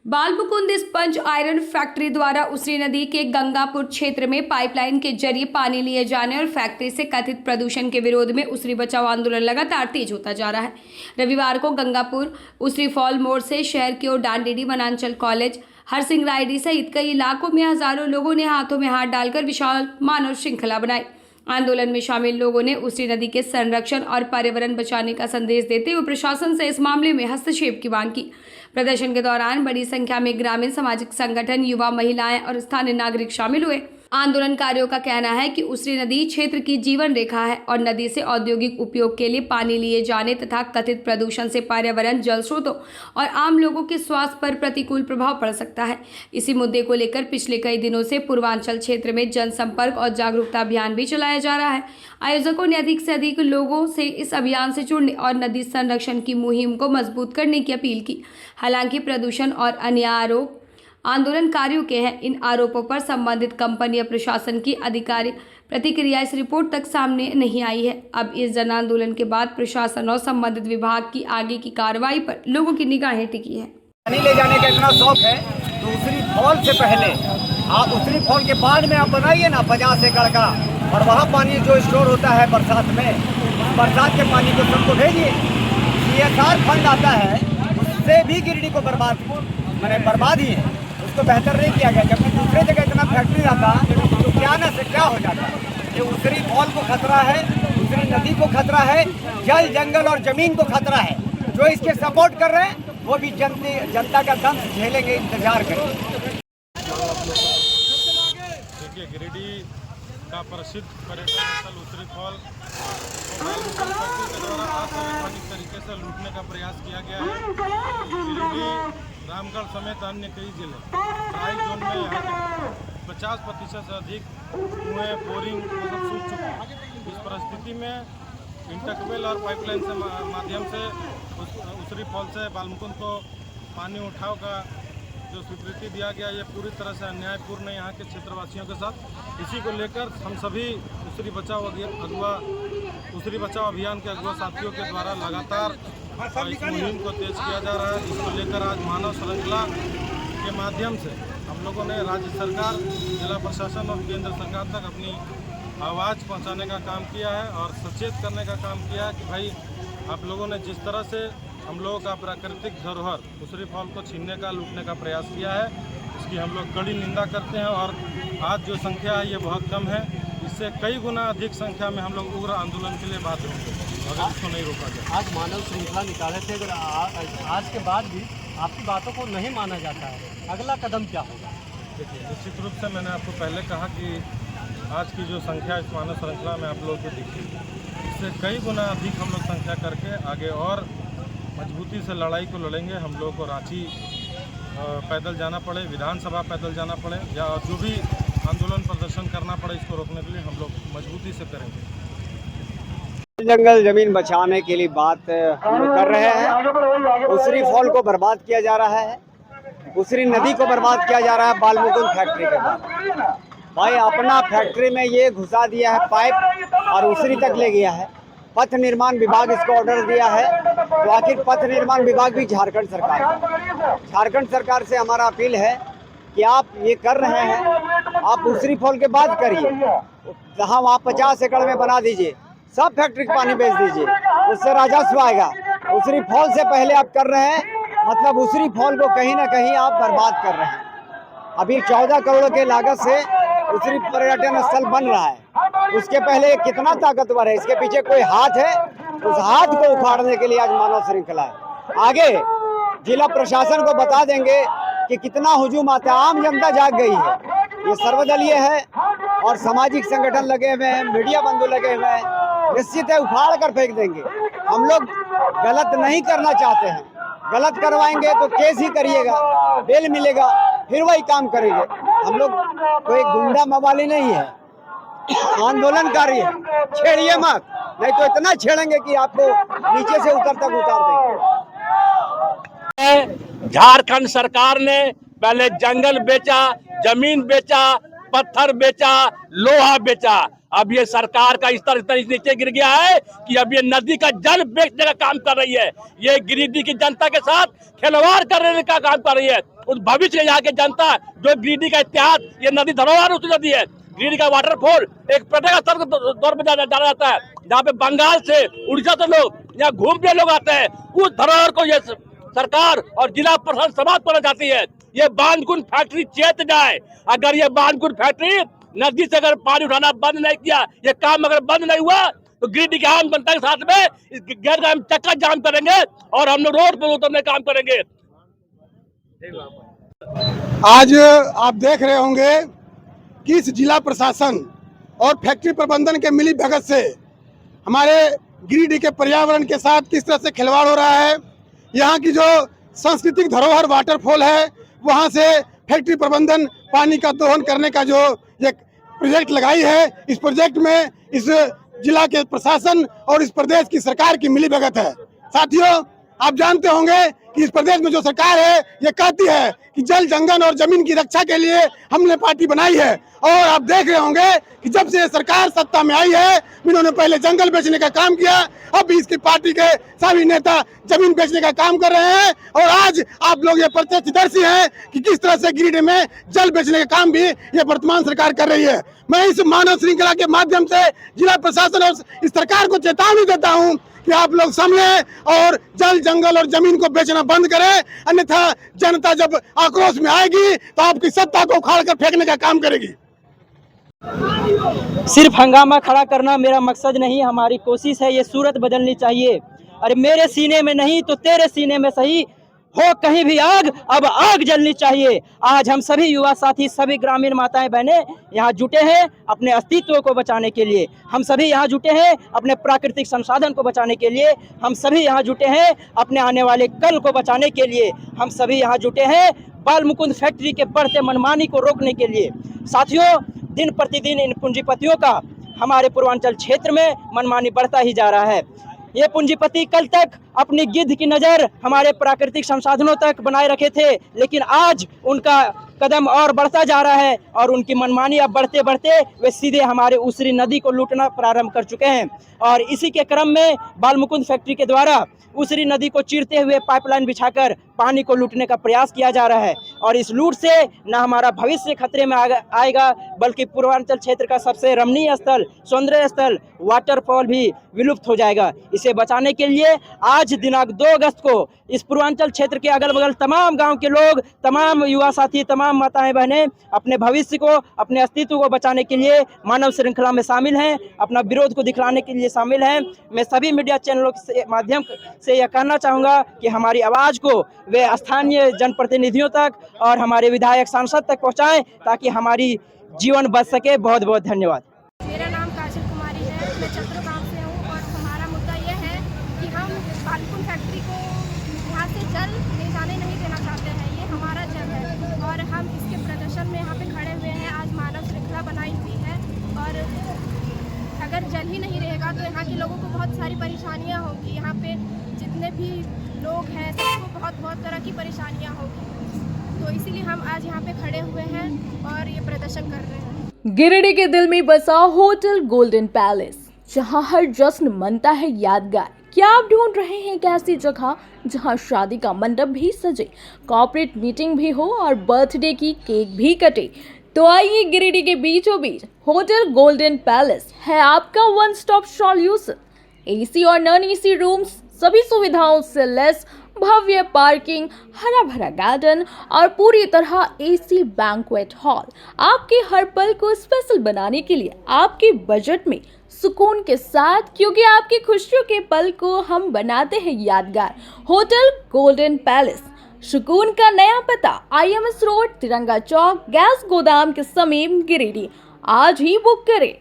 Balmukund sponge iron factory द्वारा उसरी नदी के गंगापुर क्षेत्र में पाइपलाइन के जरिए पानी लिए जाने और फैक्ट्री से कथित प्रदूषण के विरोध में उसरी बचाओ आंदोलन लगातार तेज होता जा रहा है। रविवार को गंगापुर उसरी फॉल मोड़ से शहर की ओर डांडेडी, वनांचल कॉलेज, हरसिंह रायडी सहित कई इलाकों में हजारों लोगों ने हाथों में हाथ डालकर विशाल मानव श्रृंखला बनाई। आंदोलन में शामिल लोगों ने उसरी नदी के संरक्षण और पर्यावरण बचाने का संदेश देते हुए प्रशासन से इस मामले में हस्तक्षेप की मांग की। प्रदर्शन के दौरान बड़ी संख्या में ग्रामीण, सामाजिक संगठन, युवा, महिलाएं और स्थानीय नागरिक शामिल हुए। आंदोलनकारियों का कहना है कि उसरी नदी क्षेत्र की जीवन रेखा है और नदी से औद्योगिक उपयोग के लिए पानी लिए जाने तथा कथित प्रदूषण से पर्यावरण, जल स्रोतों और आम लोगों के स्वास्थ्य पर प्रतिकूल प्रभाव पड़ सकता है। इसी मुद्दे को लेकर पिछले कई दिनों से पूर्वांचल क्षेत्र में जनसंपर्क और जागरूकता अभियान भी चलाया जा रहा है। आयोजकों ने अधिक से अधिक लोगों से इस अभियान से जुड़ने और नदी संरक्षण की मुहिम को मजबूत करने की अपील की। हालांकि प्रदूषण और अन्य आरोप आंदोलनकारियों के हैं। इन आरोपों पर संबंधित कंपनी या प्रशासन की अधिकारी प्रतिक्रिया इस रिपोर्ट तक सामने नहीं आई है। अब इस जन आंदोलन के बाद प्रशासन और संबंधित विभाग की आगे की कार्रवाई पर लोगों की निगाहें टिकी है। पानी ले जाने का इतना शौक है तो उसरी फॉल से पहले आप उसरी फॉल के बाद में आप बनाइए ना 50 एकड़ का, और वहाँ पानी जो स्टोर होता है बरसात में, बरसात के पानी को सबको भेजिए। CSR फंड आता है, उससे भी गिरिडीह को बर्बाद ही है, उसको बेहतर नहीं किया गया। जबकि दूसरे जगह इतना फैक्ट्री रहता तो क्या न से क्या हो जाता। ये उसरी फॉल को खतरा है, उसरी नदी को खतरा है, जल, जंगल और जमीन को खतरा है। जो इसके सपोर्ट कर रहे हैं वो भी जनता का दम झेलेंगे, इंतजार करेंगे। देखिए, गिरिडीह का प्रसिद्ध पर्यटन स्थल उसरी फॉल के द्वारा असावधानिक तरीके से लूटने का प्रयास किया गया है। गिरिडीह, रामगढ़ समेत अन्य कई जिले ड्राई जोन में यहाँ के 50% से अधिक कुएं, बोरिंग सब सूख चुके हैं। इस परिस्थिति में इंटरकेबल और पाइपलाइन से माध्यम से उसरी फॉल से बालमुकुंद को पानी उठाव का जो स्वीकृति दिया गया, ये पूरी तरह से अन्यायपूर्ण है यहाँ के क्षेत्रवासियों के साथ। इसी को लेकर हम सभी उसरी बचाओ अभियान के अगुआ साथियों के द्वारा लगातार इस मुहिम को तेज किया जा रहा है। इसको लेकर आज मानव श्रृंखला के माध्यम से हम लोगों ने राज्य सरकार, जिला प्रशासन और केंद्र सरकार तक अपनी आवाज़ पहुंचाने का काम किया है और सचेत करने का काम किया है कि भाई आप लोगों ने जिस तरह से हम लोगों का प्राकृतिक धरोहर उसरी फॉल को छीनने का, लूटने का प्रयास किया है, इसकी हम लोग कड़ी निंदा करते हैं। और आज जो संख्या है ये बहुत कम है, इससे कई गुना अधिक संख्या में हम लोग उग्र आंदोलन के लिए बाध्य होंगे अगर इसको नहीं रोका जाए। आज मानव श्रृंखला निकाले थे, अगर आज के बाद भी आपकी बातों को नहीं माना जाता है, अगला कदम क्या होगा? देखिए, निश्चित रूप से मैंने आपको पहले कहा कि आज की जो संख्या इस मानव श्रृंखला में आप लोगों को दिखी, इससे कई गुना अधिक हम लोग संख्या करके आगे और मजबूती से लड़ाई को लड़ेंगे। हम लोगों को रांची पैदल जाना पड़े, विधानसभा पैदल जाना पड़े, या जो भी आंदोलन प्रदर्शन करना पड़े, इसको रोकने के लिए हम लोग मजबूती से करेंगे। जंगल जमीन बचाने के लिए बात हम लोग कर रहे हैं। उसरी फॉल को बर्बाद किया जा रहा है, उसरी नदी को बर्बाद किया जा रहा है बालमुकुंद फैक्ट्री के बाद। भाई अपना फैक्ट्री में ये घुसा दिया है पाइप और उसरी तक ले गया है। पथ निर्माण विभाग इसको ऑर्डर दिया है, तो आखिर पथ निर्माण विभाग भी झारखंड सरकार से हमारा अपील है कि आप ये कर रहे हैं, आप उसरी फॉल के बाद करिए, जहाँ वहाँ 50 एकड़ में बना दीजिए, सब फैक्ट्री का पानी बेच दीजिए, उससे राजस्व आएगा। उसरी फॉल से पहले आप कर रहे हैं, मतलब उसरी फॉल को कहीं ना कहीं आप बर्बाद कर रहे हैं। अभी 14 करोड़ के लागत से उसरी पर्यटन स्थल बन रहा है, उसके पहले कितना ताकतवर है, इसके पीछे कोई हाथ है, उस हाथ को उखाड़ने के लिए आज मानव श्रृंखला है। आगे जिला प्रशासन को बता देंगे कि कितना हुजूम आता है, आम जनता जाग गई है। ये सर्वदलीय है और सामाजिक संगठन लगे हुए हैं, मीडिया बंधु लगे हुए हैं, निश्चित है उखाड़ कर फेंक देंगे। हम लोग गलत नहीं करना चाहते हैं, गलत करवाएंगे तो केस ही करिएगा, बेल मिलेगा, फिर वही काम करेंगे। हम लोग कोई गुंडा मवाली नहीं है, आंदोलनकारी है, छेड़िए मत, नहीं तो इतना छेड़ेंगे कि आपको नीचे से ऊपर तक उतार देंगे। झारखंड सरकार ने पहले जंगल बेचा, जमीन बेचा, पत्थर बेचा, लोहा बेचा। अब ये सरकार का स्तर इतना नीचे गिर गया है कि अब ये नदी का जल बेचने का काम कर रही है। ये गिरिडीह की जनता के साथ खिलवाड़ करने का काम कर रही है। उस भविष्य यहाँ की जनता जो गिरिडीह का इतिहास, ये नदी धरोहर उस नदी है। गिरिडीह का वाटरफॉल एक पर्यटक स्थल के तौर पर जाना जाता है, जहाँ पे बंगाल से, उड़ीसा से लोग यहाँ घूमने लोग आते हैं। उस धरोहर को ये सरकार और जिला प्रशासन समाप्त करना चाहती है। ये बांधकुंड फैक्ट्री चेत जाए। अगर ये बांधकुंड फैक्ट्री नदी से अगर पानी उठाना बंद नहीं किया, ये काम अगर बंद नहीं हुआ, तो गिरिडीह के आम जनता के साथ में इस गैर का हम चक्का जाम करेंगे और हम लोग रोड पर उतरने काम करेंगे। आज आप देख रहे होंगे कि इस जिला प्रशासन और फैक्ट्री प्रबंधन के मिली भगत से हमारे गिरिडीह के पर्यावरण के साथ किस तरह से खिलवाड़ हो रहा है। यहाँ की जो सांस्कृतिक धरोहर वाटरफॉल है, वहाँ से फैक्ट्री प्रबंधन पानी का दोहन करने का जो एक प्रोजेक्ट लगाई है, इस प्रोजेक्ट में इस जिला के प्रशासन और इस प्रदेश की सरकार की मिली भगत है। साथियों, आप जानते होंगे कि इस प्रदेश में जो सरकार है ये कहती है कि जल, जंगल और जमीन की रक्षा के लिए हमने पार्टी बनाई है, और आप देख रहे होंगे कि जब से सरकार सत्ता में आई है, इन्होंने पहले जंगल बेचने का काम किया, अब इसकी पार्टी के सभी नेता जमीन बेचने का काम कर रहे हैं। और आज आप लोग ये प्रत्यक्षदर्शी हैं कि किस तरह से गिरिडीह में जल बेचने का काम भी ये वर्तमान सरकार कर रही है। मैं इस मानव श्रृंखला के माध्यम से जिला प्रशासन और इस सरकार को चेतावनी देता हूँ कि आप लोग संभले और जल, जंगल और जमीन को बेचना बंद करें, अन्यथा जनता जब आक्रोश में आएगी तो आपकी सत्ता को उखाड़ कर फेंकने का काम करेगी। सिर्फ हंगामा खड़ा करना मेरा मकसद नहीं, हमारी कोशिश है ये सूरत बदलनी चाहिए। अरे मेरे सीने में नहीं तो तेरे सीने में सही, हो कहीं भी आग, अब आग जलनी चाहिए। आज हम सभी युवा साथी, सभी ग्रामीण माताएं बहनें यहाँ जुटे हैं अपने अस्तित्व को बचाने के लिए। हम सभी यहाँ जुटे हैं अपने प्राकृतिक संसाधन को बचाने के लिए। हम सभी यहाँ जुटे हैं अपने आने वाले कल को बचाने के लिए। हम सभी यहाँ जुटे हैं बाल मुकुंद फैक्ट्री के बढ़ते मनमानी को रोकने के लिए। साथियों, दिन प्रतिदिन इन पूंजीपतियों का हमारे पूर्वांचल क्षेत्र में मनमानी बढ़ता ही जा रहा है। ये पूंजीपति कल तक अपनी गिद्ध की नज़र हमारे प्राकृतिक संसाधनों तक बनाए रखे थे, लेकिन आज उनका कदम और बढ़ता जा रहा है और उनकी मनमानी अब बढ़ते बढ़ते वे सीधे हमारे उसरी नदी को लूटना प्रारंभ कर चुके हैं। और इसी के क्रम में बाल मुकुंद फैक्ट्री के द्वारा उसरी नदी को चीरते हुए पाइपलाइन बिछाकर पानी को लूटने का प्रयास किया जा रहा है। और इस लूट से न हमारा भविष्य खतरे में आएगा, बल्कि पूर्वांचल क्षेत्र का सबसे रमणीय स्थल, सौंदर्य स्थल, वाटरफॉल भी विलुप्त हो जाएगा। इसे बचाने के लिए आज दिनांक 2 अगस्त को इस पूर्वांचल क्षेत्र के अगल बगल तमाम गांव के लोग, तमाम युवा साथी, तमाम माताएं बहनें अपने भविष्य को, अपने अस्तित्व को बचाने के लिए मानव श्रृंखला में शामिल हैं, अपना विरोध को दिखलाने के लिए शामिल हैं। मैं सभी मीडिया चैनलों के माध्यम से यह कहना चाहूँगा कि हमारी आवाज़ को वे स्थानीय जनप्रतिनिधियों तक और हमारे विधायक सांसद तक पहुँचाएँ ताकि हमारी जीवन बच सके। बहुत बहुत धन्यवाद। मेरा नाम काजल कुमारी है, मैं चतुर गाँव से हूँ और हमारा मुद्दा यह है कि हम बालकुंड फैक्ट्री को यहाँ से जल ले जाने नहीं देना चाहते हैं। ये हमारा जल है और हम इसके प्रदर्शन में यहाँ पे खड़े हुए हैं। आज मानव श्रृंखला बनाई हुई है और अगर जल ही नहीं रहेगा तो यहाँ के लोगों को बहुत सारी परेशानियाँ होंगी। यहाँ पे जितने भी लोग हैं सबको बहुत तरह की परेशानियाँ होगी, तो इसीलिए हम आज यहाँ पे खड़े हुए हैं और ये प्रदर्शन कर रहे हैं। गिरिडीह के दिल में बसा होटल गोल्डन पैलेस, जहां हर जश्न मनता है यादगार। क्या आप ढूंढ रहे हैं एक ऐसी जगह जहां शादी का मंडप भी सजे, कॉर्पोरेट मीटिंग भी हो और बर्थडे की केक भी कटे? तो आइए, गिरिडीह के बीचों बीच होटल गोल्डन पैलेस है आपका वन स्टॉप सॉल्यूशन। एसी और नॉन एसी रूम्स, सभी सुविधाओं से लेस, भव्य पार्किंग, हरा भरा गार्डन और पूरी तरह एसी बैंक्वेट हॉल आपके हर पल को स्पेशल बनाने के लिए आपके बजट में सुकून के साथ, क्योंकि आपकी खुशियों के पल को हम बनाते हैं यादगार। होटल गोल्डन पैलेस, सुकून का नया पता, IMS रोड, तिरंगा चौक, गैस गोदाम के समीप, गिरिडीह। आज ही बुक करें।